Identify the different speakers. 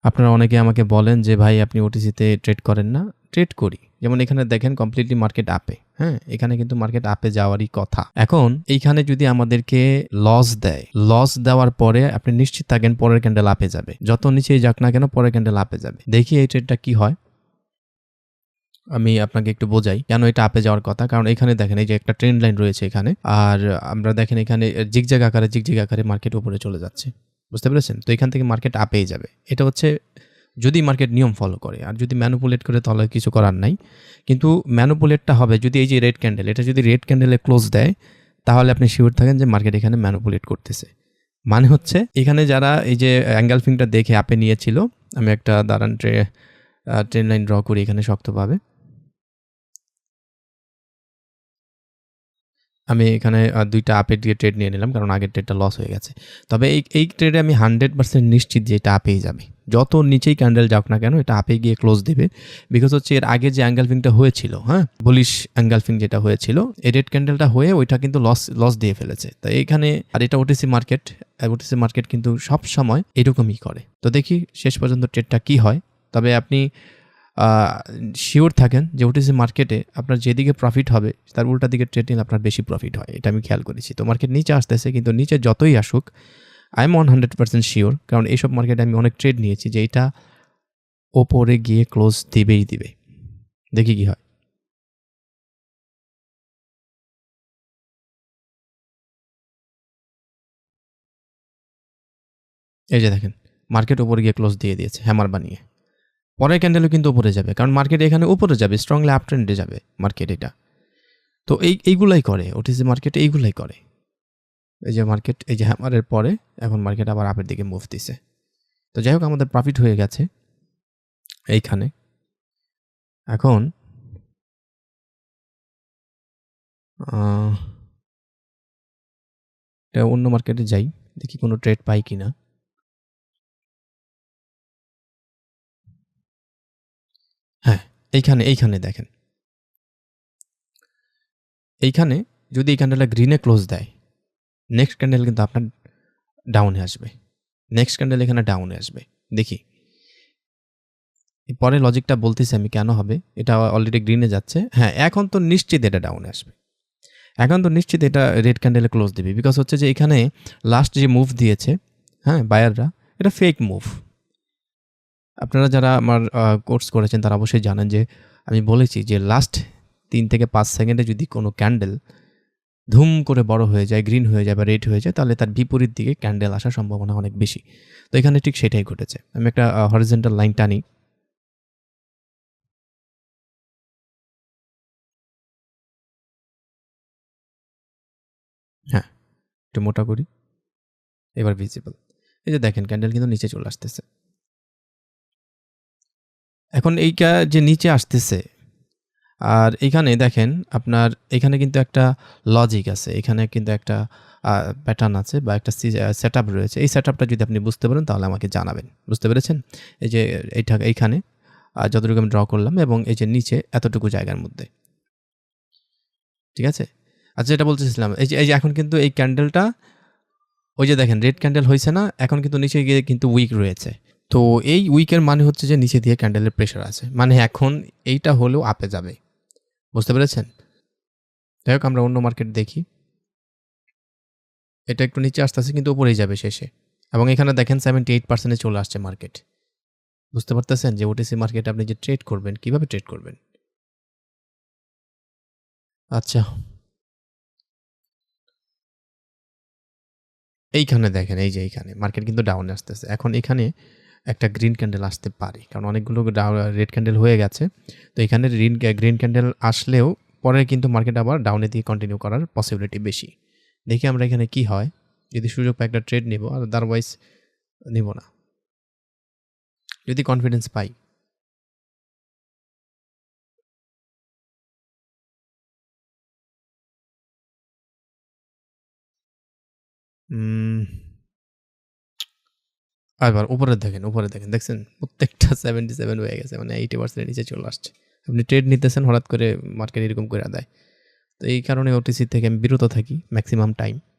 Speaker 1: আপনারা অনেকে আমাকে বলেন যে, "ভাই আপনি ওটিসিতে ট্রেড করেন না?" ট্রেড করি। যেমন এখানে দেখেন কমপ্লিটলি মার্কেট আপে, হ্যাঁ? এখানে কিন্তু মার্কেট আপে যাওয়ারই কথা। এখন এইখানে যদি আমাদেরকে লস দেয়, লস দেওয়ার পরে আপনি নিশ্চিত থাকেন পরের ক্যান্ডেল আপে যাবে। যত নিচেই যাক না কেন পরের ক্যান্ডেল আপে যাবে। দেখি এই ট্রেডটা কি হয়? আমি আপনাকে একটু বোঝাই কেন এটা আপে যাওয়ার কথা। কারণ এখানে দেখেন এই যে একটা ট্রেন্ড লাইন রয়েছে এখানে। আর আমরা দেখেন এখানে জিগজ্যাগ আকারে মার্কেট উপরে চলে যাচ্ছে। বুঝতে পেরেছেন? তো এখান থেকে মার্কেট আপেই যাবে। এটা হচ্ছে যদি মার্কেট নিয়ম ফলো করে। আর যদি ম্যানিপুলেট করে তাহলে কিছু করার নাই। কিন্তু ম্যানিপুলেটটা হবে যদি এই যে রেড ক্যান্ডেল, এটা যদি রেড ক্যান্ডেলে ক্লোজ দেয়, তাহলে আপনি সিউর থাকেন যে মার্কেট এখানে ম্যানিপুলেট করতেছে। মানে হচ্ছে এখানে যারা এই যে এঙ্গেলফিংটা দেখে আপে নিয়েছিল, আমি একটা দাঁড়ান ট্রেন্ড লাইন ড্র করি এখানে শক্তভাবে। আমি এখানে ২ টা আপের দিয়ে ট্রেড নিয়ে নিলাম কারণ আগের ট্রেডটা লস হয়ে গেছে। তবে এই ট্রেডে আমি 100% নিশ্চিত যে এটা আপেই যাবে। যত নিচেই ক্যান্ডেল যাক না কেন এটা আপে গিয়ে ক্লোজ দিবে। বিকজ হচ্ছে এর আগে যে এঙ্গেলফিংটা হয়েছিল, হ্যাঁ? বুলিশ এঙ্গেলফিং যেটা হয়েছিল, এই রেড ক্যান্ডেলটা হয়ে ওইটা কিন্তু লস দিয়ে ফেলেছে। তো এইখানে আর এটা ওটিসি মার্কেট, ওটিসি মার্কেট কিন্তু সবসময় এরকমই করে। তো দেখি শেষ পর্যন্ত ট্রেডটা কি হয়। তবে আপনি আ সিওর থাকেন যে ওটিসি মার্কেটে আপনার যেদিকে প্রফিট হবে তার উল্টা দিকে ট্রেড নিলে আপনার বেশি প্রফিট হয়। এটা আমি খেয়াল করেছি। তো মার্কেট নিচে আসতেছে কিন্তু নিচে যতই আসুক আই এম 100% সিওর কারণ এইসব মার্কেটে আমি অনেক ট্রেড নিয়েছি যে এটা ওপরে গিয়ে ক্লোজ দিবেই দিবে। দেখি কি হয়। এই যে দেখেন মার্কেট উপরে গিয়ে ক্লোজ দিয়ে দিয়েছে হ্যামার বানিয়ে। পরের ক্যান্ডেলও কিন্তু উপরে যাবে। কারণ মার্কেট এখানে উপরে যাবে, স্ট্রংলি আপ ট্রেন্ডে যাবে মার্কেট এটা। তো এইগুলাই করে ওটিসি মার্কেটে এইগুলাই করে। এই যে মার্কেট এই যে হ্যামারের পরে এখন মার্কেট আবার আপের দিকে মুভ দিছে। তো যাই হোক আমাদের প্রফিট হয়ে গেছে এইখানে। এখন আ এটা অন্য মার্কেটে যাই। দেখি কোনো ট্রেড পাই কিনা। হ্যাঁ, এইখানে দেখেন। এইখানে যদি এই ক্যান্ডেলটা গ্রিনে ক্লোজ দেয়, নেক্সট ক্যান্ডেল কিন্তু আপনার ডাউনে আসবে। নেক্সট ক্যান্ডেল এখানে ডাউনে আসবে। দেখি। পরে লজিকটা বলতেছি আমি কেন হবে। এটা অলরেডি গ্রিনে যাচ্ছে। হ্যাঁ, এখন তো নিশ্চিত এটা ডাউনে আসবে। এখন তো নিশ্চিত এটা রেড ক্যান্ডেলে ক্লোজ দিবে। বিকজ হচ্ছে যে এখানে লাস্ট যে মুভ দিয়েছে, হ্যাঁ? বায়াররা এটা ফেক মুভ। আপনারা যারা আমার কোর্স করেছেন তারা অবশ্যই জানেন যে আমি বলেছি যে লাস্ট ৩ থেকে ৫ সেকেন্ডে যদি কোনো ক্যান্ডেল ধুম করে বড় হয়ে যায়, গ্রিন হয়ে যায় বা রেড হয়ে যায় তাহলে তার বিপরীত দিকে ক্যান্ডেল আসার সম্ভাবনা অনেক বেশি। তো এখানে ঠিক সেটাই ঘটেছে। আমি একটা হরিজন্টাল লাইন টানি। হ্যাঁ, একটু মোটা করি। এবার ভিজিবল। এই যে দেখেন ক্যান্ডেল কিন্তু নিচে চলে আসতেছে। এখন এইটা যে নিচে আসতেছে আর এখানে দেখেন আপনার এখানে কিন্তু একটা লজিক আছে। এখানে কিন্তু একটা আ প্যাটার্ন আছে বা একটা সেটআপ রয়েছে। এই সেটআপটা যদি আপনি বুঝতে পারেন তাহলে আমাকে জানাবেন। বুঝতে পেরেছেন? এই যে এইখানে যতটুকু আমি ড্র করলাম এবং এই যে নিচে এতটুকু জায়গার মধ্যে। ঠিক আছে? আচ্ছা যেটা বলতেছিলাম এই যে এখন কিন্তু এই ক্যান্ডেলটা ওই যে দেখেন রেড ক্যান্ডেল হইছে না? এখন কিন্তু নিচে গিয়ে কিন্তু উইক রয়েছে। তো এই উইকের মানে হচ্ছে যে নিচে দিয়ে ক্যান্ডেলের প্রেশার আছে। মানে এখন এইটা হলেও আপে যাবে। বুঝতে পেরেছেন? যাই হোক আমরা অন্য মার্কেট দেখি। এটা একটু নিচে আসতেছে কিন্তু উপরেই যাবে শেষে। এবং এখানে দেখেন 78% এ চলে আসছে মার্কেট। বুঝতে পারতেছেন যে ওটিসি মার্কেটে আপনি যে ট্রেড করবেন, কিভাবে ট্রেড করবেন? আচ্ছা, এইখানে দেখেন এই যে এইখানে মার্কেট কিন্তু ডাউনে আসতেছে। এখন এখানে একটা গ্রিন ক্যান্ডেল আসতে পারে। কারণ অনেকগুলো রেড ক্যান্ডেল হয়ে গেছে। তো এখানে গ্রিন ক্যান্ডেল আসলেও পরে কিন্তু মার্কেট আবার ডাউনের দিকে কন্টিনিউ করার পসিবিলিটি বেশি। দেখি আমরা এখানে কি হয়। যদি সুযোগ পাই একটা ট্রেড নিবো আর আদারওয়াইজ নিবো না। যদি কনফিডেন্স পাই। উম আবার উপরে দেখেন। দেখছেন? প্রত্যেকটা 77 হয়ে গেছে। মানে 80% এর নিচে চলে আসছে। আপনি ট্রেড নিতেছেন হঠাৎ করে মার্কেট এরকম কইরা দেয়। তো এই কারণে ওটিসি থেকে আমি বিরত থাকি ম্যাক্সিমাম টাইম।